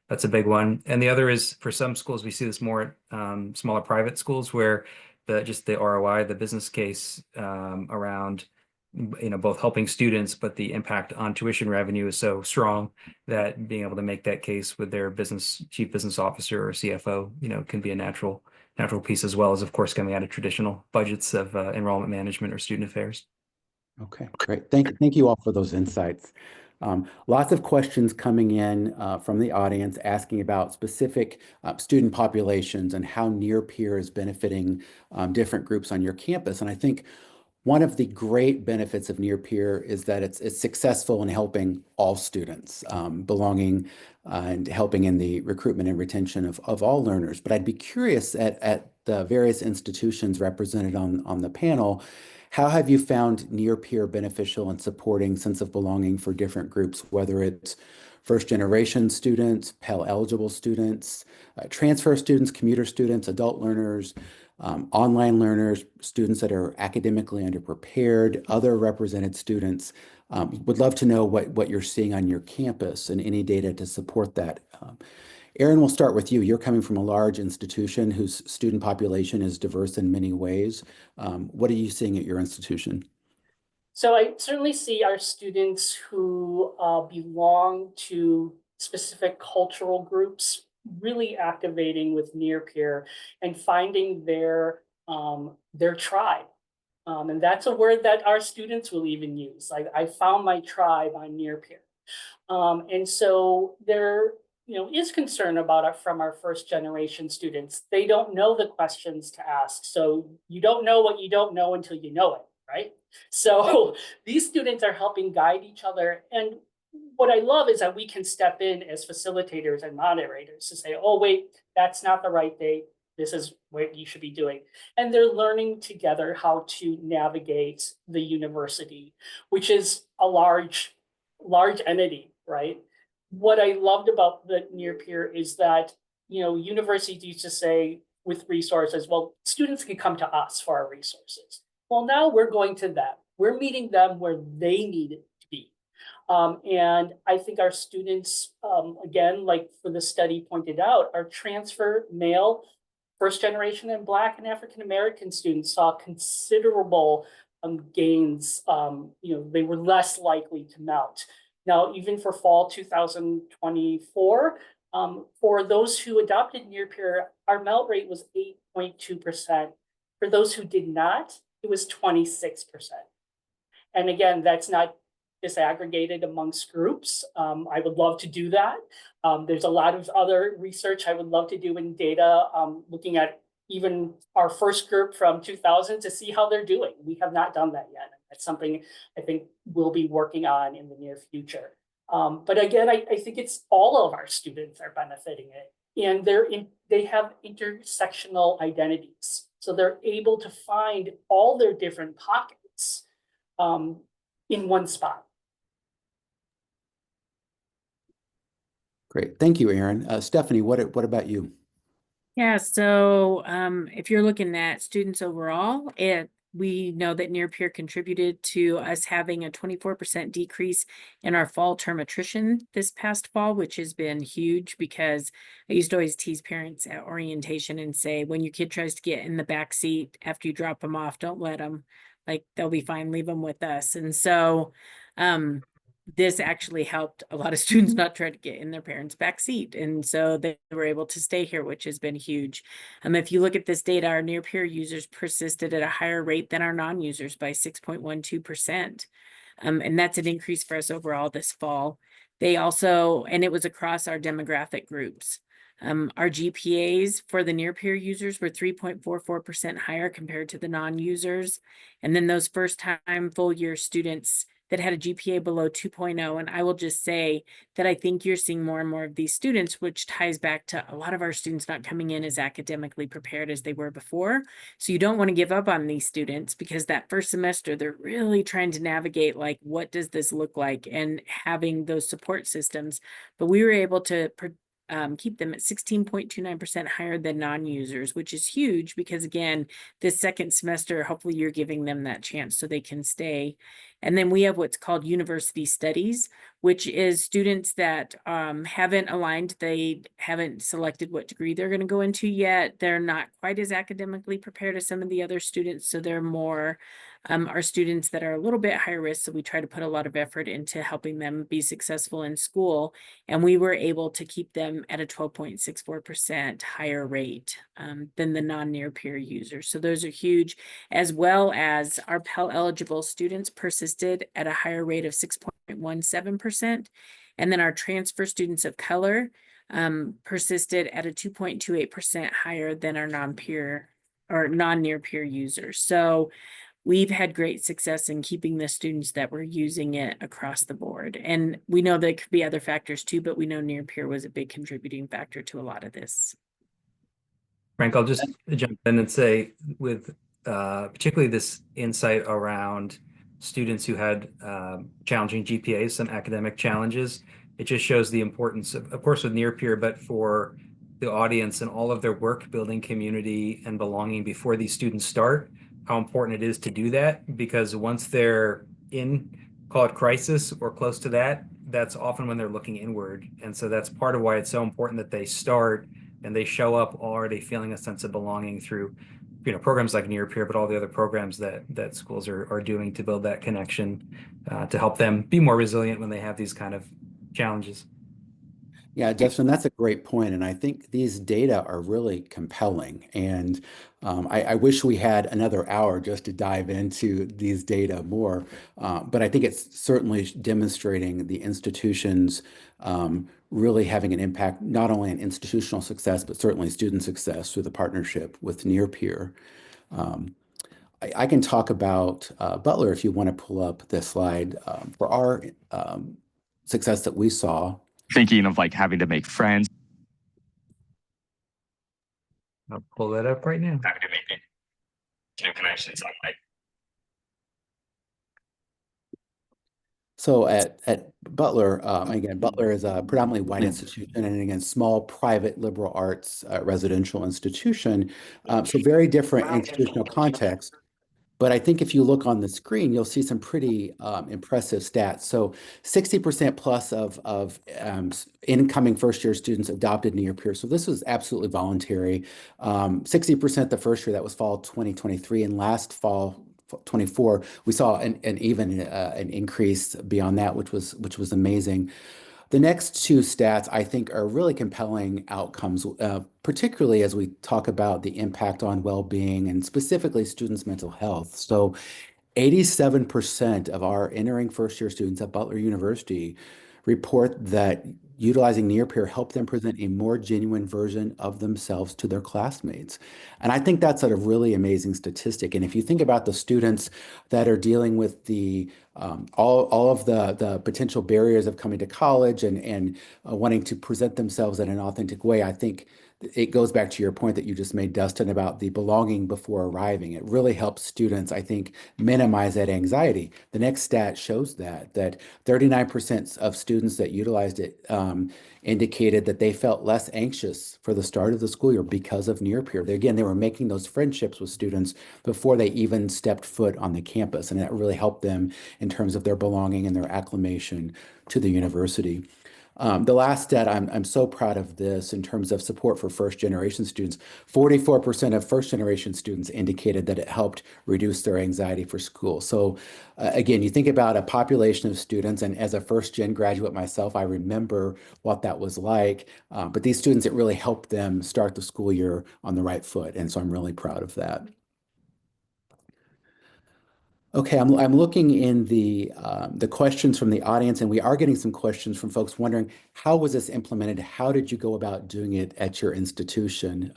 That's a big one. And the other is for some schools, we see this more at smaller private schools where just the ROI, the business case around both helping students, but the impact on tuition revenue is so strong that being able to make that case with their chief business officer or CFO, can be a natural piece, as well as, of course, coming out of traditional budgets of enrollment management or student affairs. Okay, great. Thank you all for those insights. Lots of questions coming in from the audience asking about specific student populations and how Nearpeer is benefiting different groups on your campus. And I think one of the great benefits of Nearpeer is that it's successful in helping all students, belonging and helping in the recruitment and retention of all learners. But I'd be curious at the various institutions represented on the panel, how have you found Nearpeer beneficial in supporting sense of belonging for different groups, whether it's first generation students, Pell eligible students, transfer students, commuter students, adult learners, online learners, students that are academically underprepared, other represented students? Would love to know what you're seeing on your campus and any data to support that. Erin, we'll start with you. You're coming from a large institution whose student population is diverse in many ways. What are you seeing at your institution? So I certainly see our students who belong to specific cultural groups really activating with Nearpeer and finding their tribe. And that's a word that our students will even use. I found my tribe on Nearpeer. And so there is concern about it from our first generation students. They don't know the questions to ask. So you don't know what you don't know until you know it, right? So these students are helping guide each other. And what I love is that we can step in as facilitators and moderators to say, oh, wait, that's not the right date. This is what you should be doing. And they're learning together how to navigate the university, which is a large entity, right? What I loved about the Nearpeer is that, universities used to say with resources, well, students can come to us for our resources. Well, now we're going to them. We're meeting them where they need it to be. And I think our students, again, like for the study pointed out, our transfer male, first generation and Black and African-American students saw considerable gains. They were less likely to melt. Now, even for fall 2024, for those who adopted Nearpeer, our melt rate was 8.2%. For those who did not, it was 26%. And again, that's not disaggregated amongst groups. I would love to do that. There's a lot of other research I would love to do in data, looking at even our first group from 2000 to see how they're doing. We have not done that yet. That's something I think we'll be working on in the near future. But again, I think it's all of our students are benefiting it, and they have intersectional identities. So they're able to find all their different pockets in one spot. Great. Thank you, Erin. Stephanie, what about you? Yeah, so if you're looking at students overall, we know that Nearpeer contributed to us having a 24% decrease in our fall term attrition this past fall, which has been huge because I used to always tease parents at orientation and say, when your kid tries to get in the back seat after you drop them off, don't let them. Like, they'll be fine, leave them with us. And so this actually helped a lot of students not try to get in their parents' back seat. And so they were able to stay here, which has been huge. If you look at this data, our Nearpeer users persisted at a higher rate than our non-users by 6.12%. And that's an increase for us overall this fall. They also, and it was across our demographic groups. Our GPAs for the Nearpeer users were 3.44% higher compared to the non-users. And then those first-time full-year students, that had a GPA below 2.0. And I will just say that I think you're seeing more and more of these students, which ties back to a lot of our students not coming in as academically prepared as they were before. So you don't want to give up on these students, because that first semester, they're really trying to navigate, like, what does this look like, and having those support systems. But we were able to keep them at 16.29% higher than non-users, which is huge, because again, this second semester, hopefully you're giving them that chance so they can stay. And then we have what's called university studies, which is students that haven't aligned, they haven't selected what degree they're going to go into yet. They're not quite as academically prepared as some of the other students, so they're more our students that are a little bit higher risk. So we try to put a lot of effort into helping them be successful in school. And we were able to keep them at a 12.64% higher rate than the non-Nearpeer users. So those are huge, as well as our Pell eligible students persisted at a higher rate of 6.17%. And then our transfer students of color persisted at a 2.28% higher than our non-peer or non-Nearpeer users. So we've had great success in keeping the students that were using it across the board. And we know there could be other factors too, but we know Nearpeer was a big contributing factor to a lot of this. Frank, I'll just jump in and say, with particularly this insight around students who had challenging GPAs, some academic challenges, it just shows the importance of course, with Nearpeer, but for the audience and all of their work building community and belonging before these students start, how important it is to do that, because once they're in, call it crisis or close to that, that's often when they're looking inward. And so that's part of why it's so important that they start and they show up already feeling a sense of belonging through, programs like Nearpeer, but all the other programs that schools are doing to build that connection, to help them be more resilient when they have these kind of challenges. Yeah, Justin, that's a great point. And I think these data are really compelling. And I wish we had another hour just to dive into these data more. But I think it's certainly demonstrating the institutions really having an impact, not only on institutional success, but certainly student success through the partnership with Nearpeer. I can talk about Butler if you want to pull up this slide for our success that we saw. Thinking of like having to make friends. I'll pull that up right now. Having to make new connections online. So at Butler, again, Butler is a predominantly white institution, and again, small private liberal arts residential institution. So very different institutional context. But I think if you look on the screen, you'll see some pretty impressive stats. So 60% plus of incoming first-year students adopted Nearpeer. So this was absolutely voluntary. 60% the first year, that was fall 2023, and last fall 24, we saw an increase beyond that, which was amazing. The next two stats, I think, are really compelling outcomes, particularly as we talk about the impact on well-being and specifically students' mental health. So 87% of our entering first-year students at Butler University report that utilizing Nearpeer helped them present a more genuine version of themselves to their classmates. And I think that's a really amazing statistic. And if you think about the students that are dealing with the all of the potential barriers of coming to college and wanting to present themselves in an authentic way, I think it goes back to your point that you just made, Dustin, about the belonging before arriving. It really helps students, I think, minimize that anxiety. The next stat shows that 39% of students that utilized it indicated that they felt less anxious for the start of the school year because of Nearpeer. They were making those friendships with students before they even stepped foot on the campus, and that really helped them in terms of their belonging and their acclimation to the university. The last stat, I'm so proud of this in terms of support for first generation students. 44% of first generation students indicated that it helped reduce their anxiety for school. So again, you think about a population of students, and as a first gen graduate myself, I remember what that was like. But these students, it really helped them start the school year on the right foot. And so I'm really proud of that. Okay, I'm looking in the questions from the audience, and we are getting some questions from folks wondering, how was this implemented? How did you go about doing it at your institution?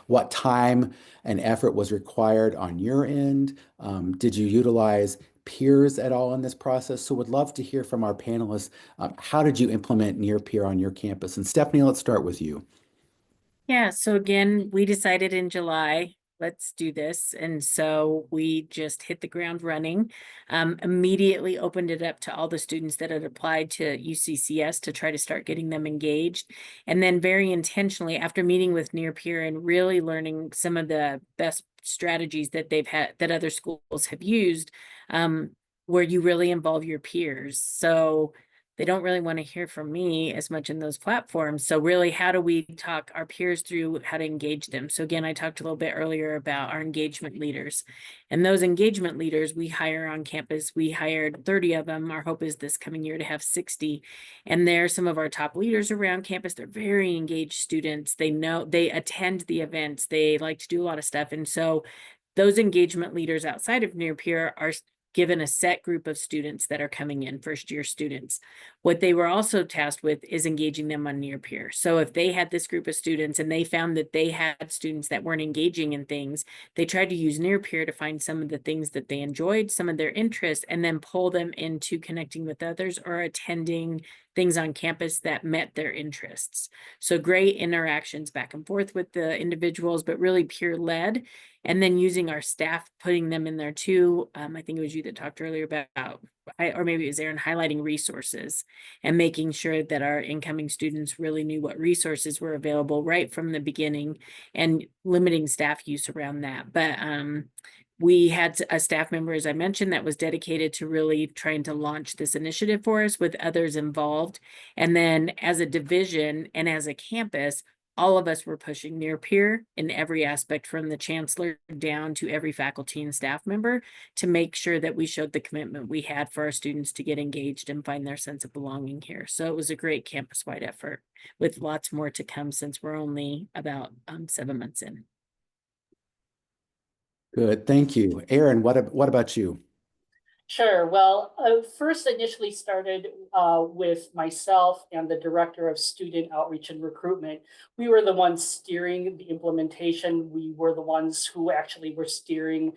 What time and effort was required on your end? Did you utilize peers at all in this process? So would love to hear from our panelists. How did you implement Nearpeer on your campus? And Stephanie, let's start with you. Yeah, so again, we decided in July, let's do this. And so we just hit the ground running, immediately opened it up to all the students that had applied to UCCS to try to start getting them engaged. And then very intentionally, after meeting with Nearpeer and really learning some of the best strategies that they've had, that other schools have used, where you really involve your peers. So they don't really want to hear from me as much in those platforms. So really, how do we talk our peers through how to engage them? So again, I talked a little bit earlier about our engagement leaders. And those engagement leaders we hire on campus. We hired 30 of them. Our hope is this coming year to have 60. And they're some of our top leaders around campus. They're very engaged students. They know, they attend the events. They like to do a lot of stuff. And so those engagement leaders outside of Nearpeer are given a set group of students that are coming in, first-year students. What they were also tasked with is engaging them on Nearpeer. So if they had this group of students and they found that they had students that weren't engaging in things, they tried to use Nearpeer to find some of the things that they enjoyed, some of their interests, and then pull them into connecting with others or attending things on campus that met their interests. So great interactions back and forth with the individuals, but really peer-led. And then using our staff, putting them in there too. I think it was you that talked earlier about, or maybe it was Aaron, highlighting resources and making sure that our incoming students really knew what resources were available right from the beginning and limiting staff use around that. But we had a staff member, as I mentioned, that was dedicated to really trying to launch this initiative for us with others involved. And then as a division and as a campus, all of us were pushing Nearpeer in every aspect, from the chancellor down to every faculty and staff member, to make sure that we showed the commitment we had for our students to get engaged and find their sense of belonging here. So it was a great campus-wide effort with lots more to come since we're only about 7 months in. Good, thank you. Aaron, what about you? Sure. Well, first initially started with myself and the director of student outreach and recruitment. We were the ones steering the implementation. We were the ones who actually were steering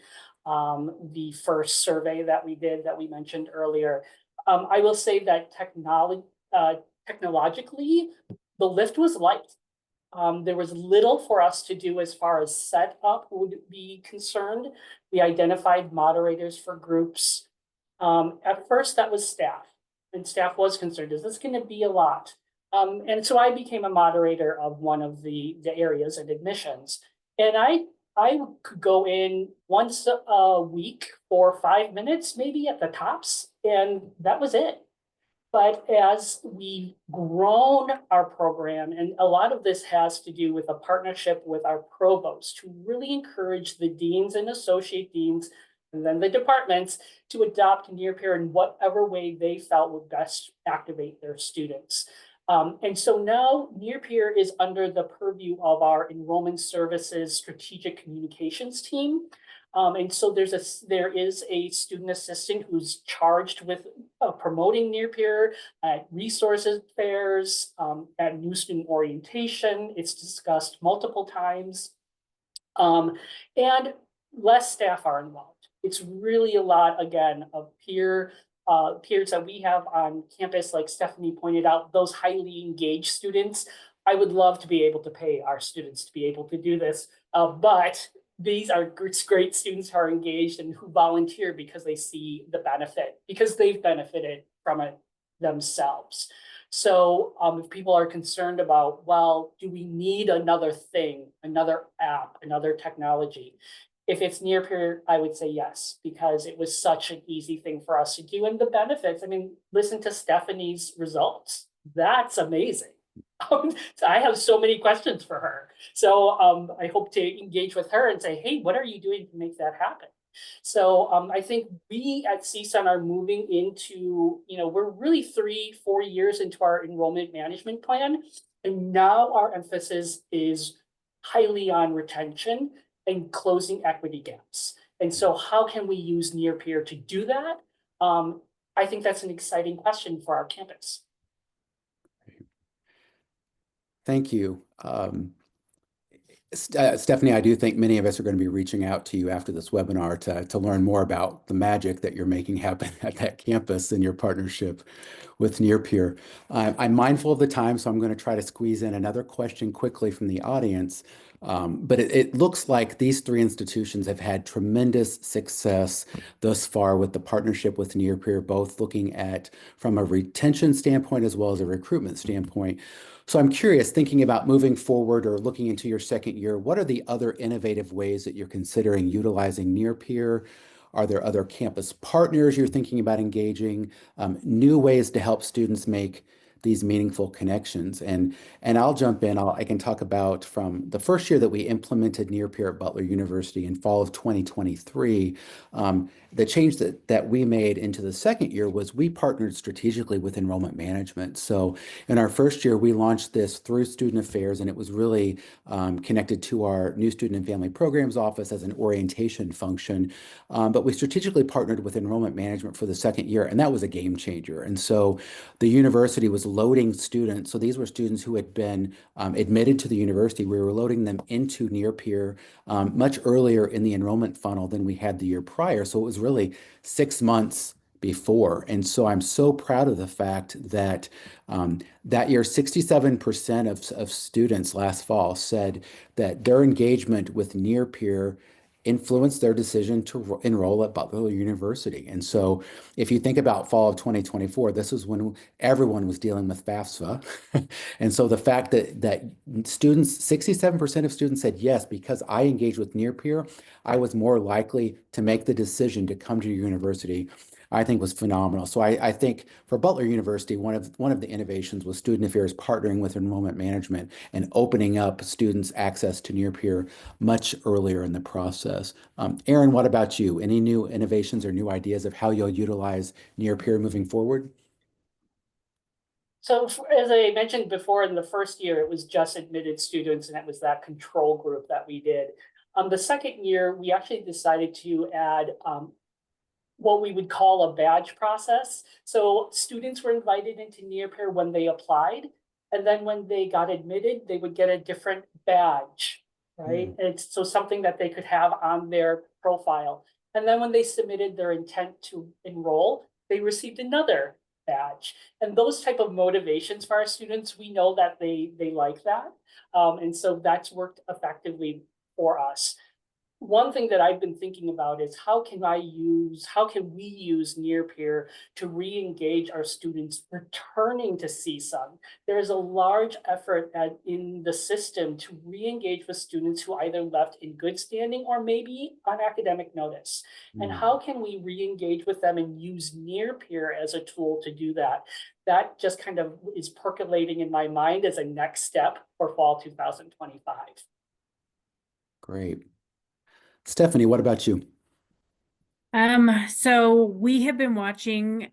the first survey that we did that we mentioned earlier. I will say that technologically, the lift was light. There was little for us to do as far as setup would be concerned. We identified moderators for groups. At first, that was staff, and staff was concerned, is this going to be a lot? And so I became a moderator of one of the areas in admissions. And I could go in once a week for 5 minutes, maybe at the tops, and that was it. But as we've grown our program, and a lot of this has to do with a partnership with our provost to really encourage the deans and associate deans and then the departments to adopt Nearpeer in whatever way they felt would best activate their students. And so now Nearpeer is under the purview of our enrollment services strategic communications team. And so there is a student assistant who's charged with promoting Nearpeer at resources fairs, at new student orientation. It's discussed multiple times, and less staff are involved. It's really a lot, again, of peers that we have on campus, like Stephanie pointed out, those highly engaged students. I would love to be able to pay our students to be able to do this, but these are great students who are engaged and who volunteer because they see the benefit, because they've benefited from it themselves. So if people are concerned about, well, do we need another thing, another app, another technology? If it's Nearpeer, I would say yes, because it was such an easy thing for us to do. And the benefits, I mean, listen to Stephanie's results. That's amazing. I have so many questions for her. So I hope to engage with her and say, hey, what are you doing to make that happen? So I think we at CSUN are moving into, we're really 3-4 years into our enrollment management plan. And now our emphasis is highly on retention and closing equity gaps. And so how can we use Nearpeer to do that? I think that's an exciting question for our campus. Thank you. Stephanie, I do think many of us are going to be reaching out to you after this webinar to learn more about the magic that you're making happen at that campus and your partnership with Nearpeer. I'm mindful of the time, so I'm going to try to squeeze in another question quickly from the audience. But it looks like these three institutions have had tremendous success thus far with the partnership with Nearpeer, both looking at from a retention standpoint as well as a recruitment standpoint. So I'm curious, thinking about moving forward or looking into your second year, what are the other innovative ways that you're considering utilizing Nearpeer? Are there other campus partners you're thinking about engaging? New ways to help students make these meaningful connections? And I'll jump in. I can talk about from the first year that we implemented Nearpeer at Butler University in fall of 2023. The change that we made into the second year was we partnered strategically with enrollment management. So in our first year, we launched this through student affairs, and it was really connected to our new student and family programs office as an orientation function. But we strategically partnered with enrollment management for the second year, and that was a game changer. And so the university was loading students. So these were students who had been admitted to the university. We were loading them into Nearpeer much earlier in the enrollment funnel than we had the year prior. So it was really 6 months before. And so I'm so proud of the fact that that year, 67% of students last fall said that their engagement with Nearpeer influenced their decision to enroll at Butler University. And so if you think about fall of 2024, this is when everyone was dealing with FAFSA. And so the fact that students, 67% of students said, yes, because I engaged with Nearpeer, I was more likely to make the decision to come to your university, I think was phenomenal. So I think for Butler University, one of the innovations was student affairs partnering with enrollment management and opening up students access to Nearpeer much earlier in the process. Aaron, what about you? Any new innovations or new ideas of how you'll utilize Nearpeer moving forward? So as I mentioned before, in the first year, it was just admitted students, and it was that control group that we did. The second year, we actually decided to add what we would call a badge process. So students were invited into Nearpeer when they applied, and then when they got admitted, they would get a different badge, right? And it's so something that they could have on their profile. And then when they submitted their intent to enroll, they received another badge. And those type of motivations for our students, we know that they like that. And so that's worked effectively for us. One thing that I've been thinking about is how can we use Nearpeer to re-engage our students returning to CSUN? There's a large effort in the system to re-engage with students who either left in good standing or maybe on academic notice. And how can we re-engage with them and use Nearpeer as a tool to do that? That just kind of is percolating in my mind as a next step for fall 2025. Great. Stephanie, what about you? So we have been watching,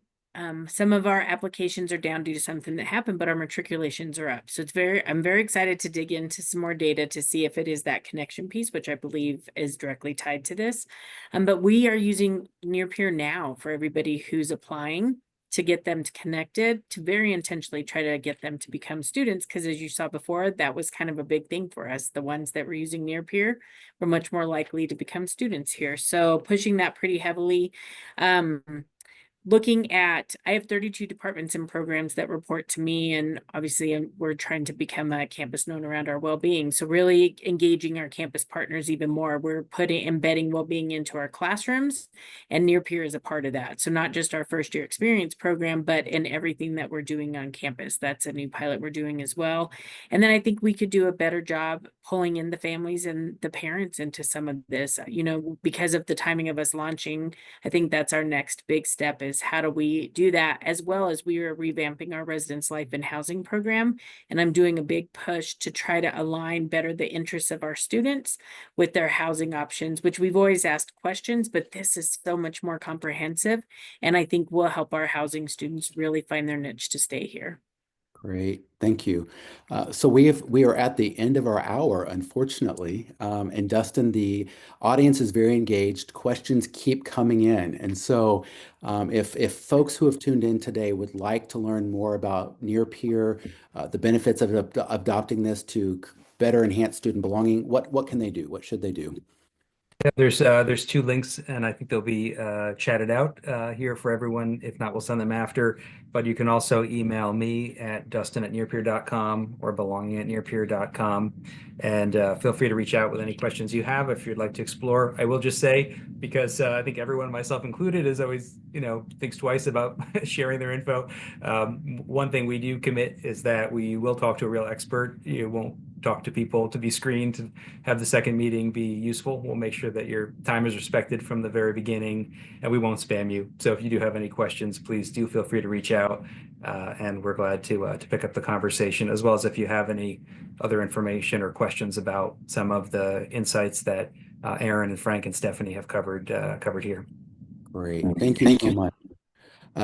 some of our applications are down due to something that happened, but our matriculations are up. So I'm very excited to dig into some more data to see if it is that connection piece, which I believe is directly tied to this. But we are using Nearpeer now for everybody who's applying to get them connected, to very intentionally try to get them to become students. Because as you saw before, that was kind of a big thing for us. The ones that were using Nearpeer were much more likely to become students here. So pushing that pretty heavily. Looking at, I have 32 departments and programs that report to me, and obviously we're trying to become a campus known around our well-being. So really engaging our campus partners even more. We're embedding well-being into our classrooms, and Nearpeer is a part of that. So not just our first year experience program, but in everything that we're doing on campus. That's a new pilot we're doing as well. And then I think we could do a better job pulling in the families and the parents into some of this, because of the timing of us launching. I think that's our next big step, is how do we do that, as well as we are revamping our residence life and housing program. And I'm doing a big push to try to align better the interests of our students with their housing options, which we've always asked questions, but this is so much more comprehensive. And I think will help our housing students really find their niche to stay here. Great, thank you. So we are at the end of our hour, unfortunately. And Dustin, the audience is very engaged. Questions keep coming in, and so if folks who have tuned in today would like to learn more about Nearpeer, the benefits of adopting this to better enhance student belonging, what can they do? What should they do? Yeah, there's two links, and I think they'll be chatted out here for everyone. If not, we'll send them after. But you can also email me at dustin@nearpeer.com or belonging@nearpeer.com, and feel free to reach out with any questions you have if you'd like to explore. I will just say, because I think everyone, myself included, is always thinks twice about sharing their info. One thing we do commit is that we will talk to a real expert. You won't talk to people to be screened, to have the second meeting be useful. We'll make sure that your time is respected from the very beginning, and we won't spam you. So if you do have any questions, please do feel free to reach out, and we're glad to pick up the conversation, as well as if you have any other information or questions about some of the insights that Aaron and Frank and Stephanie have covered here. Great. Thank you so much.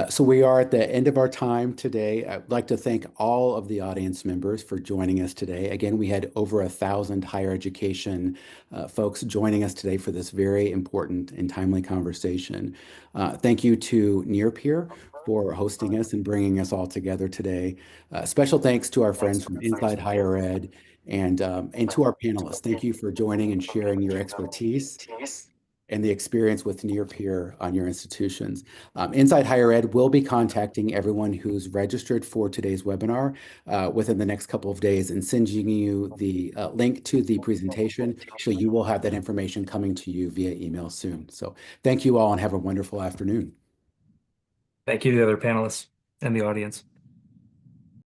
So we are at the end of our time today. I'd like to thank all of the audience members for joining us today. Again, we had over 1,000 higher education folks joining us today for this very important and timely conversation. Thank you to Nearpeer for hosting us and bringing us all together today. Special thanks to our friends from Inside Higher Ed and to our panelists. Thank you for joining and sharing your expertise and the experience with Nearpeer on your institutions. Inside Higher Ed will be contacting everyone who's registered for today's webinar within the next couple of days and sending you the link to the presentation. So you will have that information coming to you via email soon. So thank you all and have a wonderful afternoon. Thank you to the other panelists and the audience.